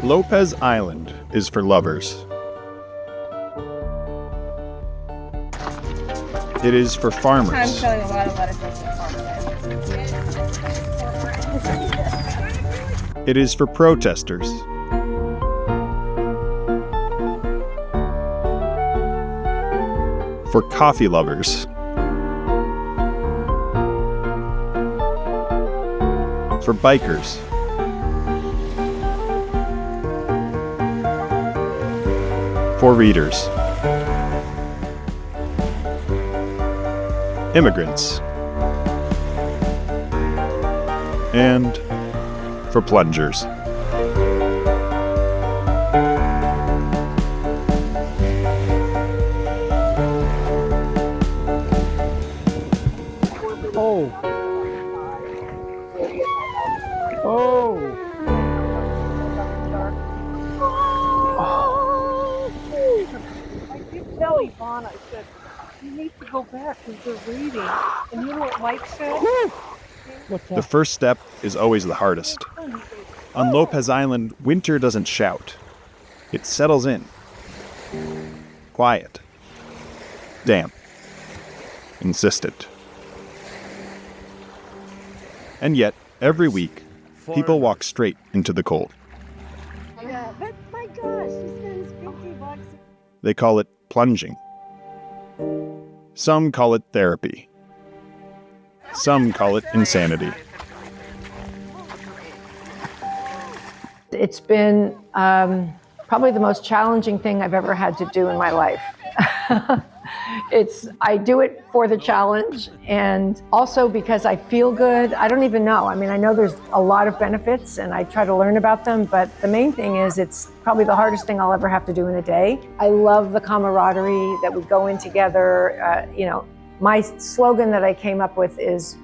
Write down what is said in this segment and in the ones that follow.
Lopez Island is for lovers. It is for farmers. I'm selling a lot of lettuces at farmers. It is for protesters. For coffee lovers. For bikers. For readers. Immigrants. And for plungers. Oh. Oh. I did tell Yvonne, I said, you need to go back because they're reading. And you know what Mike said? What's The that? first step is always the hardest. On Lopez Island, winter doesn't shout. It settles in. Quiet. Damp. Insistent. And yet, every week, people walk straight into the cold. Yeah, but my gosh, she spends $50. They call it plunging. Some call it therapy. Some call it insanity. It's been probably the most challenging thing I've ever had to do in my life. I do it for the challenge and also because I feel good. I don't even know. I mean, I know there's a lot of benefits and I try to learn about them, but the main thing is it's probably the hardest thing I'll ever have to do in a day. I love the camaraderie that we go in together. My slogan that I came up with is,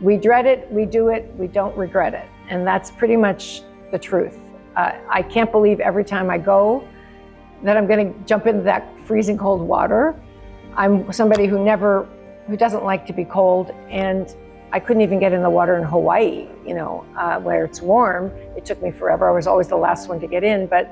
we dread it, we do it, we don't regret it. And that's pretty much the truth. I can't believe every time I go that I'm going to jump into that freezing cold water. I'm somebody who doesn't like to be cold, and I couldn't even get in the water in Hawaii, where it's warm. It took me forever. I was always the last one to get in, but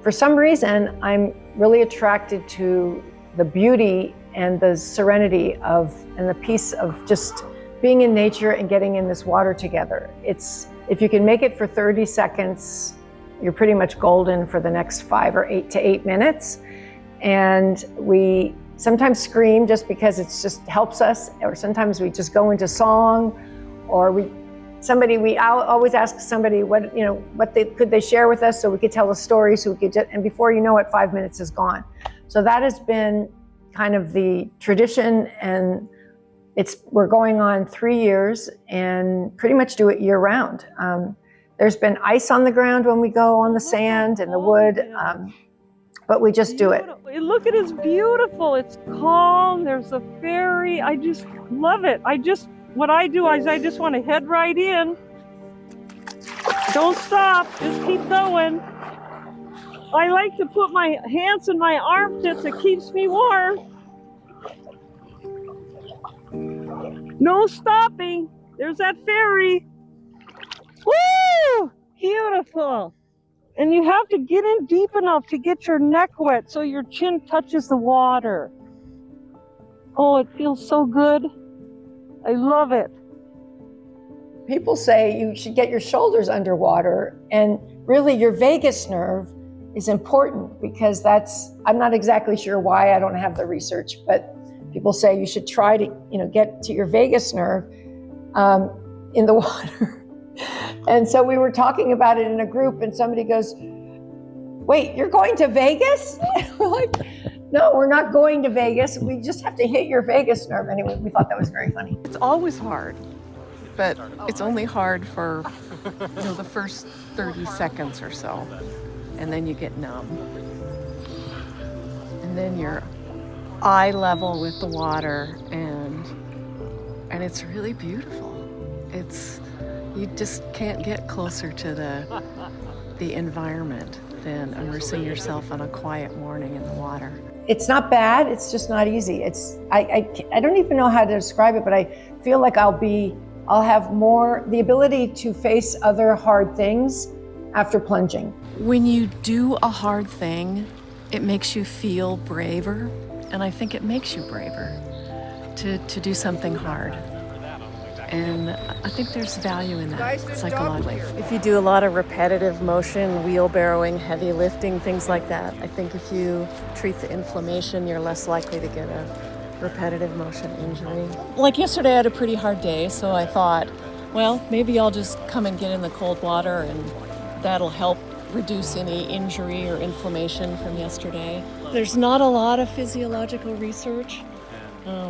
for some reason, I'm really attracted to the beauty and the serenity and the peace of just being in nature and getting in this water together. If you can make it for 30 seconds, you're pretty much golden for the next 5 or 8 to 8 minutes. And we sometimes scream just because it just helps us, or sometimes we just go into song, or I always ask somebody could they share with us so we could tell a story, and before you know it, 5 minutes is gone. So that has been kind of the tradition, and we're going on 3 years and pretty much do it year round. There's been ice on the ground when we go on the sand and the wood, but we just do it. Look at it, it's beautiful. It's calm. There's a ferry. I just love it. What I do is I just want to head right in. Don't stop. Just keep going. I like to put my hands in my armpits. It keeps me warm. No stopping. There's that ferry. Woo! Beautiful. And you have to get in deep enough to get your neck wet so your chin touches the water. Oh, it feels so good. I love it. People say you should get your shoulders underwater, and really your vagus nerve is important because I'm not exactly sure why, I don't have the research, but people say you should try to, get to your vagus nerve in the water. And so we were talking about it in a group, and somebody goes, "Wait, you're going to Vegas?" We're like, "No, we're not going to Vegas. We just have to hit your vagus nerve." Anyway, we thought that was very funny. It's always hard, but it's only hard for the first 30 seconds or so, and then you get numb. And then you're eye level with the water, and it's really beautiful. You just can't get closer to the environment than immersing yourself on a quiet morning in the water. It's not bad, it's just not easy. I don't even know how to describe it, but I feel like I'll have more the ability to face other hard things after plunging. When you do a hard thing, it makes you feel braver, and I think it makes you braver to do something hard. And I think there's value in that psychologically. If you do a lot of repetitive motion, wheelbarrowing, heavy lifting, things like that, I think if you treat the inflammation, you're less likely to get a repetitive motion injury. Like yesterday, I had a pretty hard day, so I thought, well, maybe I'll just come and get in the cold water, and that'll help reduce any injury or inflammation from yesterday. There's not a lot of physiological research.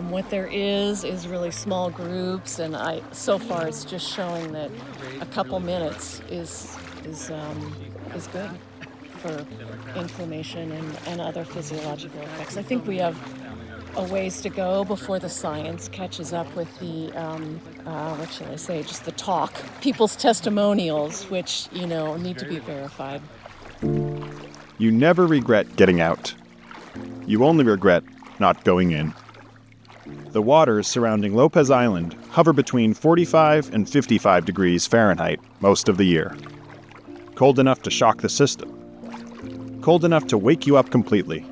What there is really small groups, and so far it's just showing that a couple minutes is good for inflammation and other physiological effects. I think we have a ways to go before the science catches up with the what shall I say, just the talk, people's testimonials, which need to be verified. You never regret getting out. You only regret not going in. The waters surrounding Lopez Island hover between 45 and 55 degrees Fahrenheit most of the year. Cold enough to shock the system. Cold enough to wake you up completely.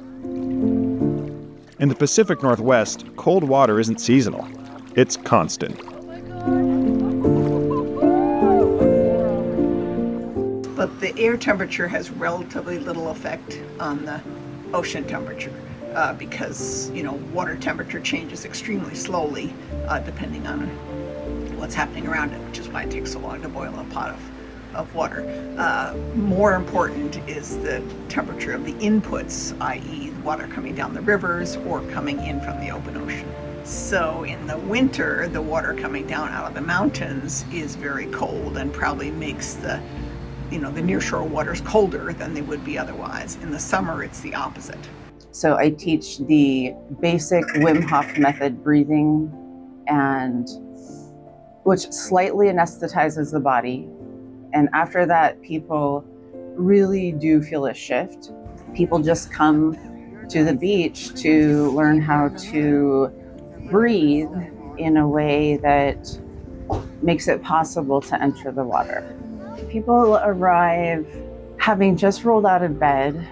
In the Pacific Northwest, cold water isn't seasonal. It's constant. But the air temperature has relatively little effect on the ocean temperature. Because water temperature changes extremely slowly depending on what's happening around it, which is why it takes so long to boil a pot of water. More important is the temperature of the inputs, i.e. water coming down the rivers or coming in from the open ocean. So in the winter, the water coming down out of the mountains is very cold and probably makes the nearshore waters colder than they would be otherwise. In the summer, it's the opposite. So I teach the basic Wim Hof method breathing, and which slightly anesthetizes the body. And after that, people really do feel a shift. People just come to the beach to learn how to breathe in a way that makes it possible to enter the water. People arrive having just rolled out of bed,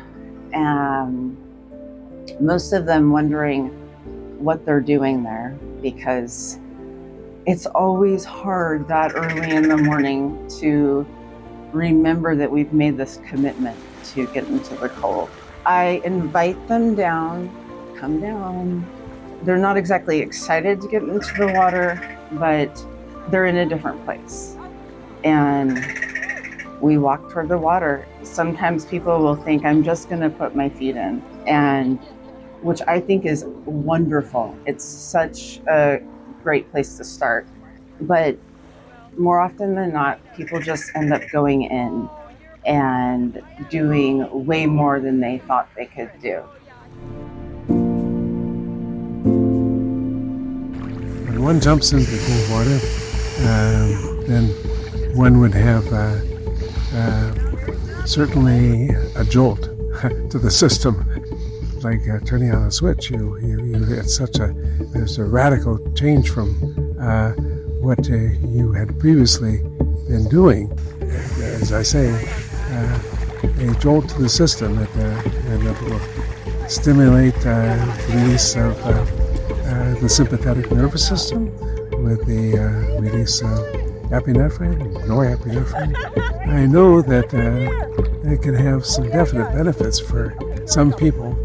and most of them wondering what they're doing there, because it's always hard that early in the morning to remember that we've made this commitment to get into the cold. I invite them down, come down. They're not exactly excited to get into the water, but they're in a different place. And we walk toward the water. Sometimes people will think, I'm just gonna put my feet in, and which I think is wonderful. It's such a great place to start. But more often than not, people just end up going in and doing way more than they thought they could do. When one jumps into the cold water, then one would have certainly a jolt to the system. Like turning on a switch, there's a radical change from what you had previously been doing. As I say, a jolt to the system that will stimulate the release of the sympathetic nervous system with the release of epinephrine, norepinephrine. I know that it can have some definite benefits for some people.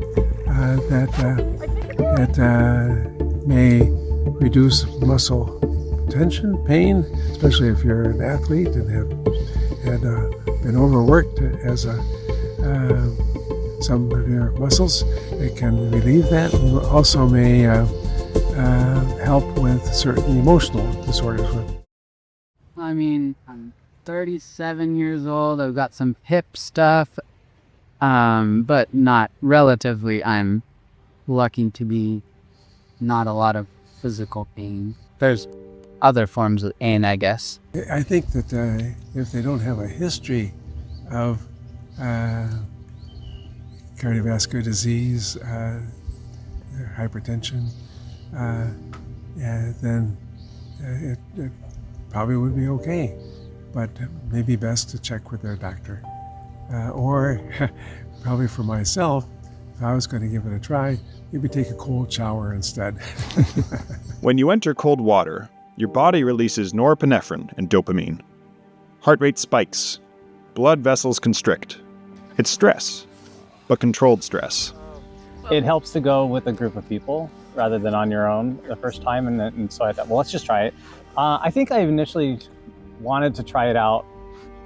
That may reduce muscle tension, pain, especially if you're an athlete and had been overworked as some of your muscles. It can relieve that. It also may help with certain emotional disorders. I'm 37 years old. I've got some hip stuff. But not relatively. I'm lucky to be not a lot of physical pain. There's other forms of pain, I guess. I think that if they don't have a history of cardiovascular disease, hypertension, then it probably would be okay. but maybe best to check with their doctor. Or probably for myself, if I was going to give it a try, maybe take a cold shower instead. When you enter cold water, your body releases norepinephrine and dopamine. Heart rate spikes. Blood vessels constrict. It's stress, but controlled stress. It helps to go with a group of people rather than on your own the first time. And so I thought, well, let's just try it. I think I initially wanted to try it out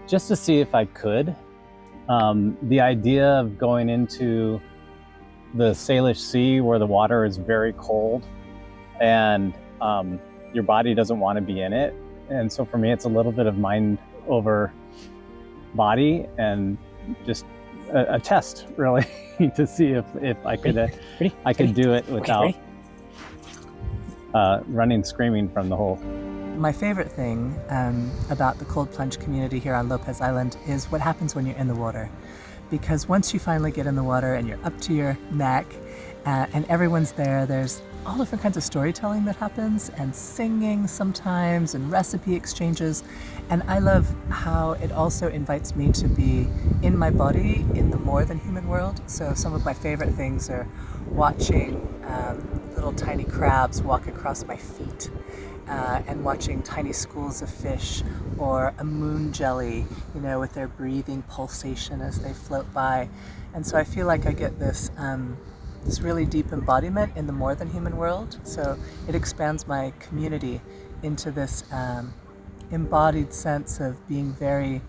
just to see if I could. The idea of going into the Salish Sea where the water is very cold and your body doesn't want to be in it. And so for me, it's a little bit of mind over body and just a test, really, to see if I could I could do it without running screaming from the hole. My favorite thing about the cold plunge community here on Lopez Island is what happens when you're in the water. Because once you finally get in the water and you're up to your neck and everyone's there, there's all different kinds of storytelling that happens and singing sometimes and recipe exchanges. And I love how it also invites me to be in my body in the more than human world. So some of my favorite things are watching little tiny crabs walk across my feet and watching tiny schools of fish or a moon jelly, you know, with their breathing pulsation as they float by. And so I feel like I get this this really deep embodiment in the more than human world. So it expands my community into this embodied sense of being very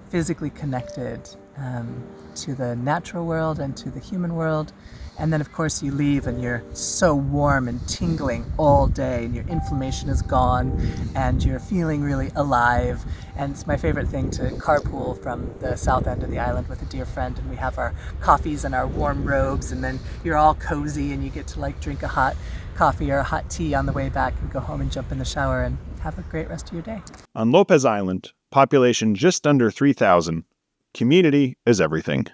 physically connected to the natural world and to the human world. And then of course you leave and you're so warm and tingling all day and your inflammation is gone and you're feeling really alive. And it's my favorite thing to carpool from the south end of the island with a dear friend, and we have our coffees and our warm robes, and then you're all cozy and you get to like drink a hot coffee or a hot tea on the way back and go home and jump in the shower and have a great rest of your day. On Lopez Island, population just under 3,000, community is everything.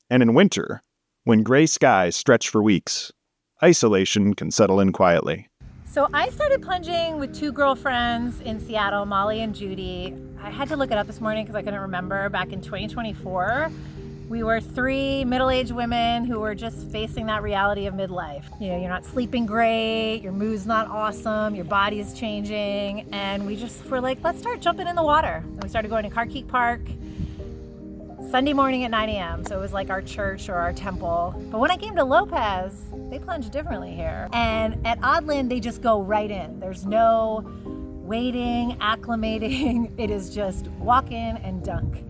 And in winter, when gray skies stretch for weeks, isolation can settle in quietly. So I started plunging with two girlfriends in Seattle, Molly and Judy. I had to look it up this morning because I couldn't remember. Back in 2024, we were three middle-aged women who were just facing that reality of midlife. You know, you're not sleeping great, your mood's not awesome, your body is changing, and we just were like, let's start jumping in the water. And we started going to County Park Sunday morning at 9 a.m. So it was like our church or our temple. But when I came to Lopez, they plunge differently here. And at Odlin, they just go right in. There's no waiting, acclimating. It is just walk in and dunk.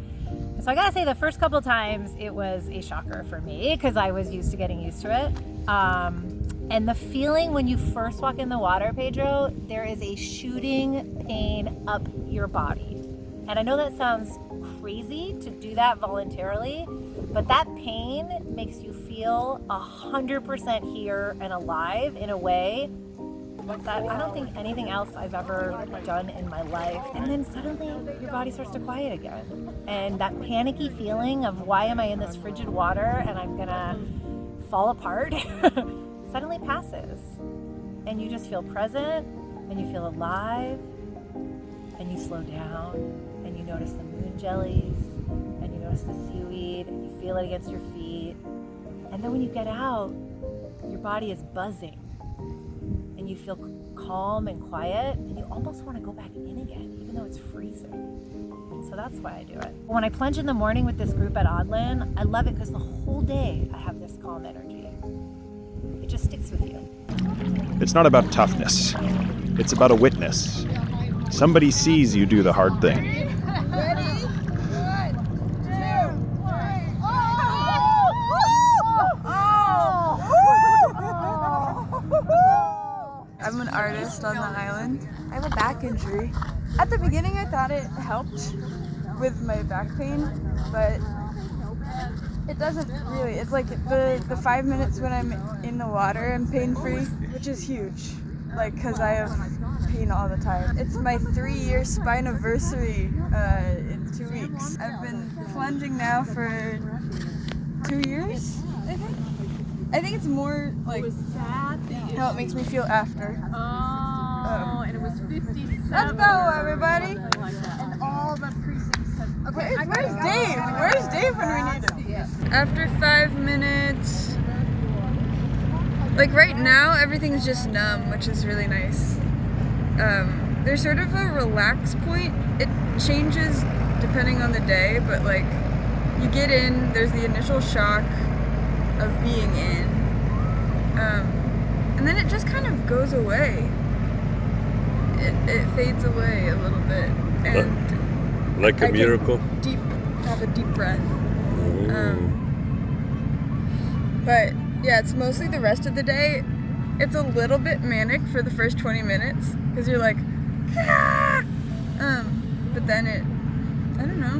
So I gotta say, the first couple times it was a shocker for me because I was used to getting used to it. And the feeling when you first walk in the water, Pedro, there is a shooting pain up your body. And I know that sounds crazy to do that voluntarily, but that pain makes you feel 100% here and alive in a way that I don't think anything else I've ever done in my life. And then suddenly your body starts to quiet again. And that panicky feeling of why am I in this frigid water and I'm gonna fall apart suddenly passes. And you just feel present and you feel alive and you slow down and you notice the moon jellies and you notice the seaweed and you feel it against your feet. And then when you get out, your body is buzzing and you feel calm and quiet and you almost want to go back in again, even though it's freezing. So that's why I do it. When I plunge in the morning with this group at Odlin, I love it because the whole day I have this calm energy. It just sticks with you. It's not about toughness. It's about a witness. Somebody sees you do the hard thing. I'm an artist on the island. I have a back injury. At the beginning I thought it helped with my back pain, but it doesn't really. It's like the 5 minutes when I'm in the water I'm pain-free, which is huge, like because I have pain all the time. It's my 3-year spine-anniversary in 2 weeks. I've been plunging now for 2 years, I think. I think it's more like how it makes me feel after. Oh, and it was 57. Let's go, everybody! And all Where's Dave? Where's Dave when we need him? After 5 minutes, like right now, everything's just numb, which is really nice. There's sort of a relax point. It changes depending on the day, but like you get in, there's the initial shock of being in, and then it just kind of goes away. It fades away a little bit, and like a miracle. Have a deep breath. But yeah, it's mostly the rest of the day. It's a little bit manic for the first 20 minutes because you're like, ah! But then it, I don't know,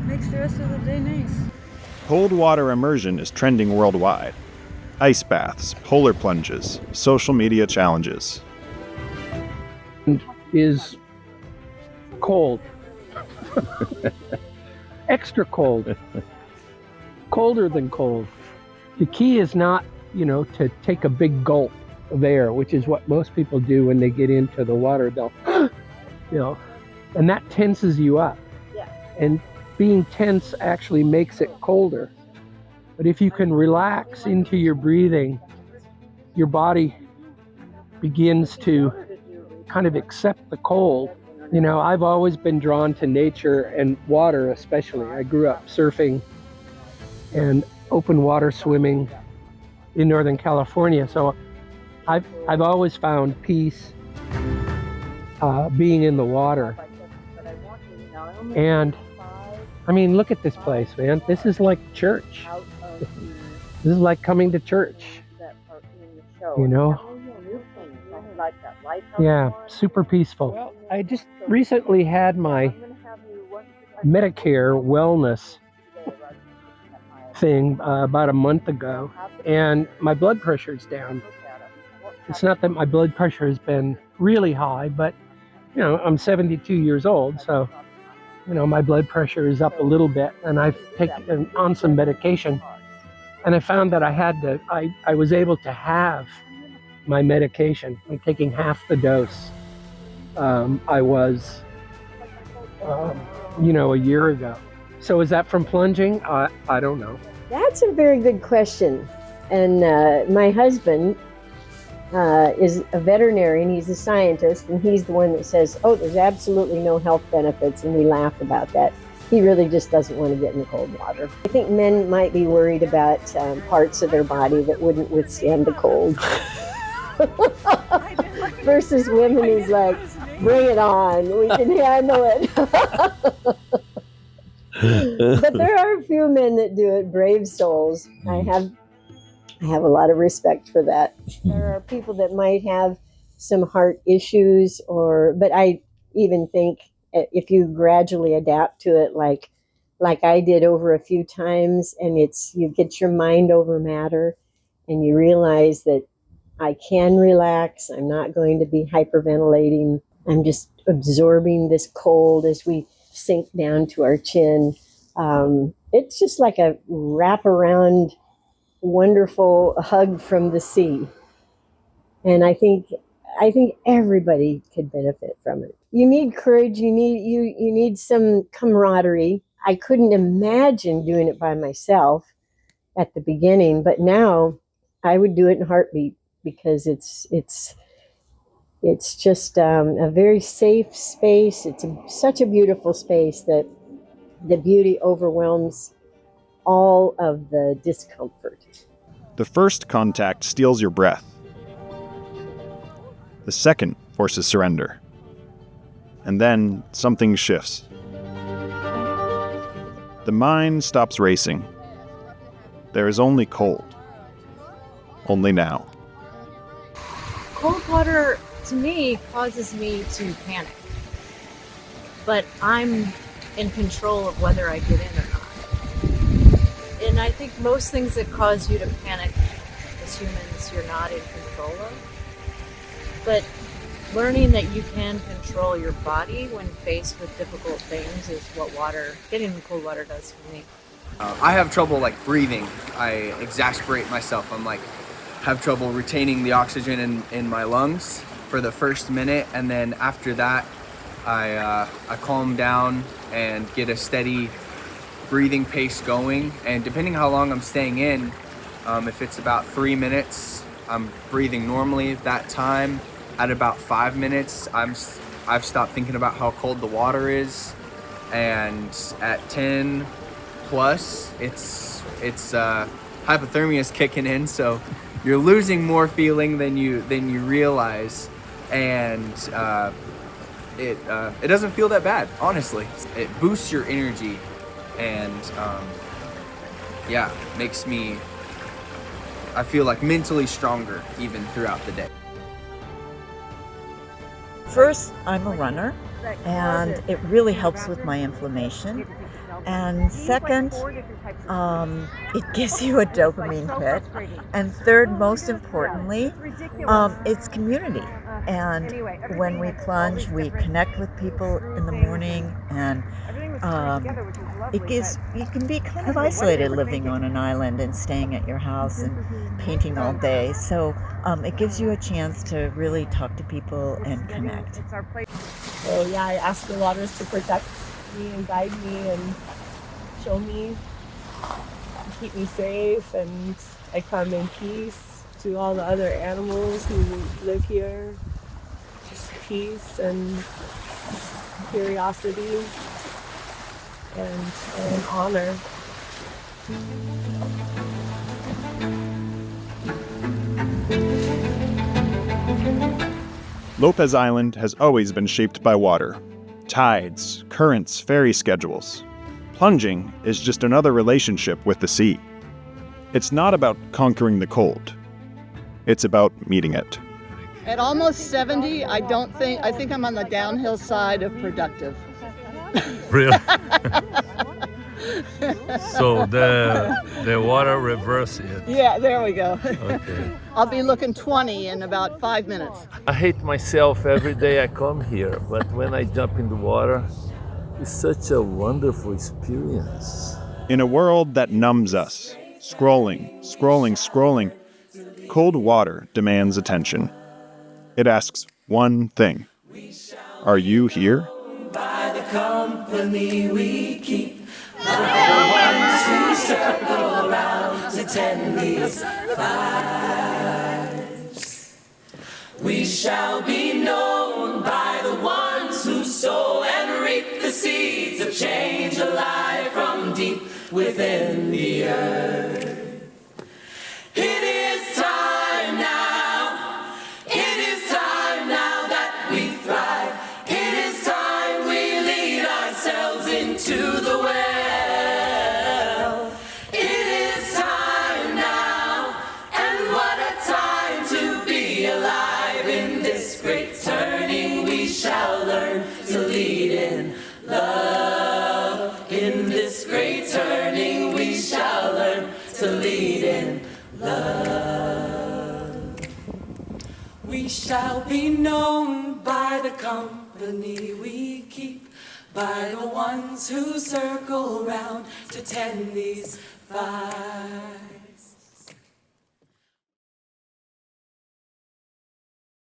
makes the rest of the day nice. Cold water immersion is trending worldwide. Ice baths, polar plunges, social media challenges. Is cold. Extra cold. Colder than cold. The key is not, to take a big gulp of air, which is what most people do when they get into the water. They'll, and that tenses you up. Yeah. And being tense actually makes it colder. But if you can relax into your breathing, your body begins to kind of accept the cold. I've always been drawn to nature and water especially. I grew up surfing and open water swimming in Northern California. So I've always found peace being in the water. And I mean, look at this place, man. This is like church. This is like coming to church. Yeah, super peaceful. Well, I just recently had my Medicare wellness thing about a month ago, and my blood pressure's down. It's not that my blood pressure has been really high, but I'm 72 years old, so my blood pressure is up a little bit, and I've taken on some medication, and I found that I was able to have my medication. I'm taking half the dose I was, a year ago. So is that from plunging? I don't know. That's a very good question. And my husband is a veterinarian. He's a scientist, and he's the one that says, oh, there's absolutely no health benefits, and we laugh about that. He really just doesn't want to get in the cold water. I think men might be worried about parts of their body that wouldn't withstand the cold. Versus women who's like, bring it on, we can handle it. But there are a few men that do it, brave souls. I have a lot of respect for that. There are people that might have some heart issues, but I even think if you gradually adapt to it, like I did over a few times, and you get your mind over matter, and you realize that I can relax. I'm not going to be hyperventilating. I'm just absorbing this cold as we sink down to our chin. It's just like a wraparound, wonderful hug from the sea. And I think everybody could benefit from it. You need courage. You need some camaraderie. I couldn't imagine doing it by myself at the beginning, but now I would do it in a heartbeat, because it's just a very safe space. It's such a beautiful space that the beauty overwhelms all of the discomfort. The first contact steals your breath. The second forces surrender. And then something shifts. The mind stops racing. There is only cold. Only now. Cold water, to me, causes me to panic. But I'm in control of whether I get in or not. And I think most things that cause you to panic as humans, you're not in control of. But learning that you can control your body when faced with difficult things is what getting in the cold water does for me. I have trouble breathing. I exasperate myself. Have trouble retaining the oxygen in my lungs for the first minute, and then after that I calm down and get a steady breathing pace going. And depending how long I'm staying in, if it's about 3 minutes, I'm breathing normally at that time. At about 5 minutes, I've stopped thinking about how cold the water is. And at 10 plus, it's hypothermia is kicking in, so you're losing more feeling than you realize, and it doesn't feel that bad, honestly. It boosts your energy, and makes me, I feel like, mentally stronger even throughout the day. First, I'm a runner, and it really helps with my inflammation. And second, it gives you a dopamine hit. And third, most importantly, it's community. And when we plunge, we connect with people in the morning, and you can be kind of isolated living on an island and staying at your house and painting all day. So it gives you a chance to really talk to people and connect. So yeah, I ask the waters to protect me and guide me and show me, keep me safe, and I come in peace to all the other animals who live here. Just peace and curiosity and honor. Lopez Island has always been shaped by water. Tides, currents, ferry schedules. Plunging is just another relationship with the sea. It's not about conquering the cold. It's about meeting it. At almost 70, I think I'm on the downhill side of productive. Really? So the water reverse it. Yeah, there we go. Okay. I'll be looking 20 in about 5 minutes. I hate myself every day I come here, but when I jump in the water, it's such a wonderful experience. In a world that numbs us, scrolling, cold water demands attention. It asks one thing. Are you here? By the company we keep, by the ones who circle around to tend these fires. We shall be known by the ones who sow and reap the seeds of change alive from deep within the earth. It is time now. It is time now that we thrive. It is time we lead ourselves into the well. It is time now, and what a time to be alive. In this great turning we shall learn to lead in love. In this great turning we shall learn to lead in love. We shall be known by the company we keep, by the ones who circle round to tend these fires.